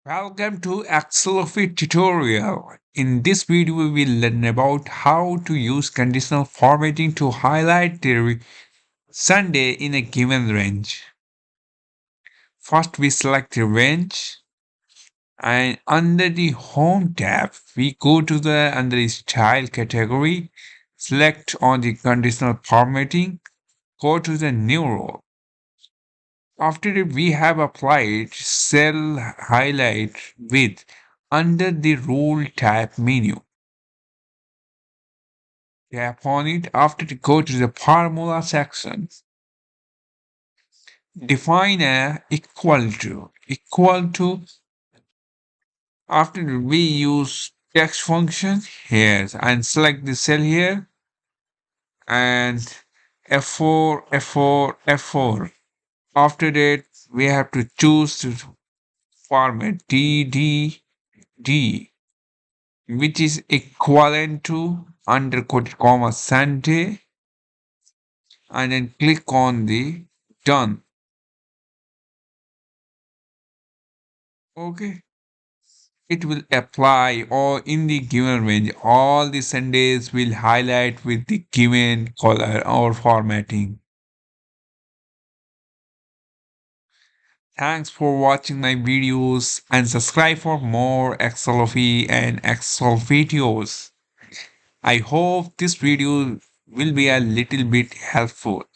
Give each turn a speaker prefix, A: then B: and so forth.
A: Welcome to Excelophy tutorial. In this video, we will learn about how to use conditional formatting to highlight the Sunday in a given range. First, we select the range, and under the Home tab, we go to the under the Style category, select on the conditional formatting, go to the New row. After we have applied cell highlight with under the Rule Type menu. Tap on it after to go to the formula section. Define a equal to after we use text function here and select the cell here and F4 F4 F4. After that we have to choose to format D which is equivalent to underquoted comma Sunday and then click on the done. Okay. It will apply or in the given range. All the Sundays will highlight with the given color or formatting. Thanks for watching my videos and subscribe for more Excelophy and Excel videos. I hope this video will be a little bit helpful.